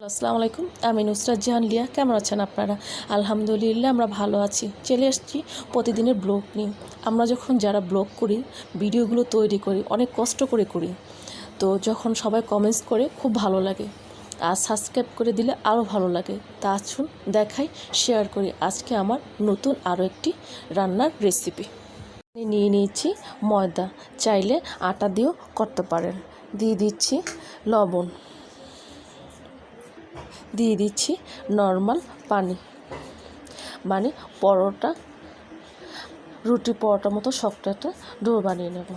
আসসালামু আলাইকুম, আমি নুসরাত জাহান লিয়া। কেমন আছেন আপনারা? আলহামদুলিল্লাহ, আমরা ভালো আছি। চলে এসেছি প্রতিদিনের ব্লগ নিয়ে। আমরা যখন যারা ব্লগ করি, ভিডিওগুলো তৈরি করি, অনেক কষ্ট করে করি। তো যখন সবাই কমেন্টস করে খুব ভালো লাগে, আর সাবস্ক্রাইব করে দিলে আরও ভালো লাগে। তা আসুন দেখাই, শেয়ার করি আজকে আমার নতুন আরও একটি রান্নার রেসিপি। নিয়ে নিয়েছি ময়দা, চাইলে আটা দিয়েও করতে পারেন। দিয়ে দিচ্ছি লবণ, দিয়ে দিচ্ছি নর্মাল পানি, মানে রুটি পরোটার মতো শক্ত একটা ডো বানিয়ে নেব।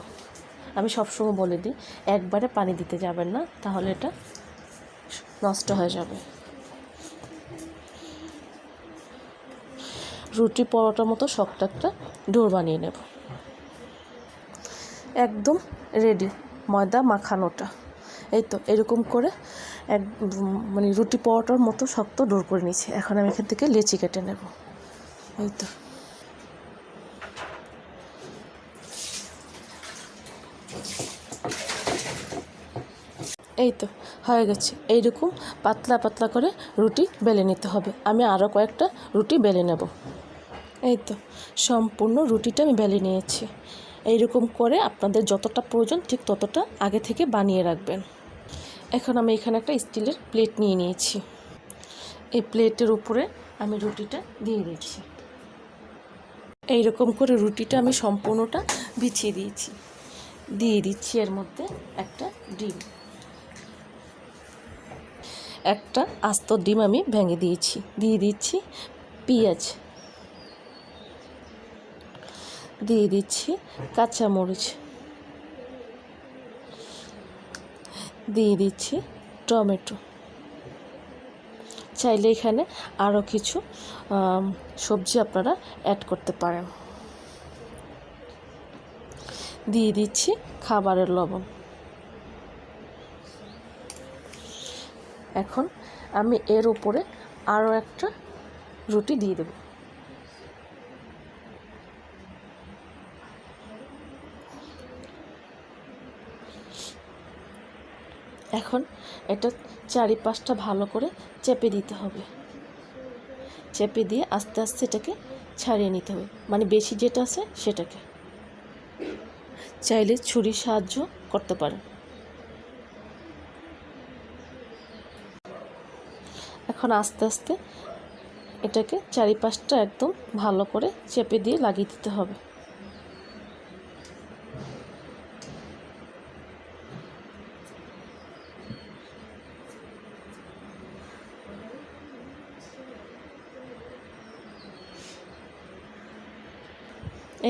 আমি সবসময় বলে দিই, একবারে পানি দিতে যাবেন না, তাহলে এটা নষ্ট হয়ে যাবে। রুটি পরোটার মতো শক্ত একটা ডো বানিয়ে নেব। একদম রেডি ময়দা মাখানোটা। এই তো এরকম করে মানে রুটি পরোটার মতো শক্ত ডোর করে নিয়েছি। এখন আমি এখান থেকে লেচি কেটে নেব। এই তো হয়ে গেছে। এইরকম পাতলা পাতলা করে রুটি বেলে নিতে হবে। আমি আরও কয়েকটা রুটি বেলে নেব। এই তো সম্পূর্ণ রুটিটা আমি বেলে নিয়েছি। এইরকম করে আপনাদের যতটা প্রয়োজন ঠিক ততটা আগে থেকে বানিয়ে রাখবেন। এখন আমি এখানে একটা স্টিলের প্লেট নিয়ে নিয়েছি। এই প্লেটের উপরে আমি রুটিটা দিয়ে দিচ্ছি। এইরকম করে রুটিটা আমি সম্পূর্ণটা বিছিয়ে দিয়েছি। দিয়ে দিচ্ছি এর মধ্যে একটা ডিম। একটা আস্ত ডিম আমি ভেঙে দিয়েছি। দিয়ে দিচ্ছি পেঁয়াজ, দিয়ে দিচ্ছি কাঁচামরিচ, দিয়ে দিচ্ছি টমেটো। চাইলে এখানে আরও কিছু সবজি আপনারা অ্যাড করতে পারেন। দিয়ে দিচ্ছি খাবারের লবণ। এখন আমি এর উপরে আরও একটা রুটি দিয়ে দেব। এখন এটা চারিপাশটা ভালো করে চেপে দিতে হবে। চেপে দিয়ে আস্তে আস্তে এটাকে ছাড়িয়ে নিতে হবে, মানে বেশি যেটা আছে সেটাকে। চাইলে ছুরির সাহায্য করতে পারেন। এখন আস্তে আস্তে এটাকে চারিপাশটা একদম ভালো করে চেপে দিয়ে লাগিয়ে দিতে হবে।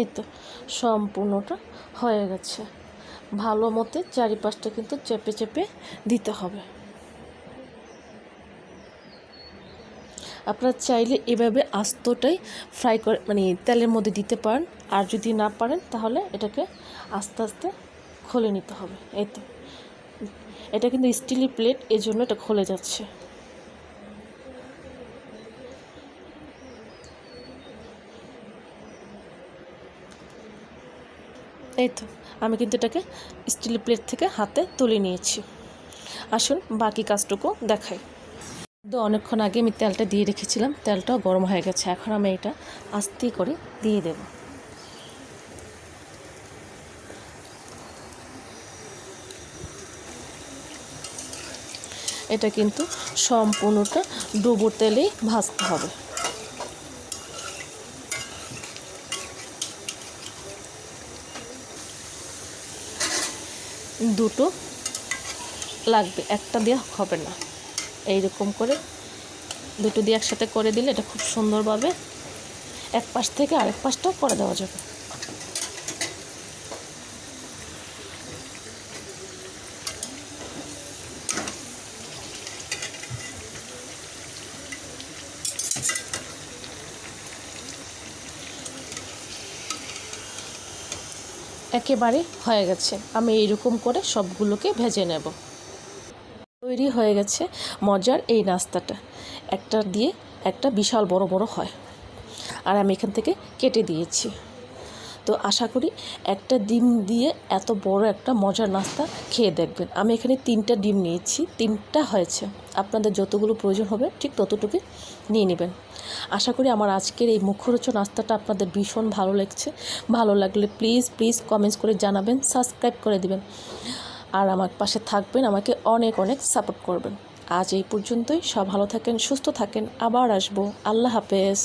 এই তো সম্পূর্ণটা হয়ে গেছে। ভালো মতো চারিপাশটা কিন্তু চেপে চেপে দিতে হবে। আপনারা চাইলে এভাবে আস্তটাই ফ্রাই করে মানে তেলের মধ্যে দিতে পারেন, আর যদি না পারেন তাহলে এটাকে আস্তে আস্তে খুলে নিতে হবে। এই তো এটা কিন্তু স্টিলের প্লেট, এজন্য এটা খুলে যাচ্ছে। এই তো আমি কিন্তু এটাকে স্টিলের প্লেট থেকে হাতে তুলে নিয়েছি। আসুন বাকি কাজটুকু দেখাই। তো অনেকক্ষণ আগে আমি তেলটা দিয়ে রেখেছিলাম, তেলটাও গরম হয়ে গেছে। এখন আমি এটা আস্তে করে দিয়ে দেব। এটা কিন্তু সম্পূর্ণটা ডুবো তেলেই ভাজতে হবে। দুটো লাগবে, একটা দিয়ে হবে না। এইরকম করে দুটো দিয়ে একসাথে করে দিলে এটা খুব সুন্দরভাবে এক পাশ থেকে আরেক পাশটাও করে দেওয়া যাবে। একেবারে হয়ে গেছে। আমি এইরকম করে সবগুলোকে ভেজে নেব। তৈরি হয়ে গেছে মজার এই নাস্তাটা। একটা দিয়ে একটা বিশাল বড় বড় হয়, আর আমি এখান থেকে কেটে দিয়েছি। তো আশা করি একটা ডিম দিয়ে এত বড় একটা মজার নাস্তা খেয়ে দেখবেন। আমি এখানে 3টা ডিম নিয়েছি, 3টা হয়েছে। আপনাদের যতগুলো প্রয়োজন হবে ঠিক ততটুকু নিয়ে নেবেন। আশা করি আমার আজকের এই মুখরোচক নাস্তাটা আপনাদের ভীষণ ভালো লাগছে। ভালো লাগলে প্লিজ কমেন্টস করে জানাবেন, সাবস্ক্রাইব করে দিবেন আর আমার পাশে থাকবেন, আমাকে অনেক সাপোর্ট করবেন। আজ এই পর্যন্তই। সব ভালো থাকেন, সুস্থ থাকেন, আবার আসবো। আল্লাহ হাফেজ।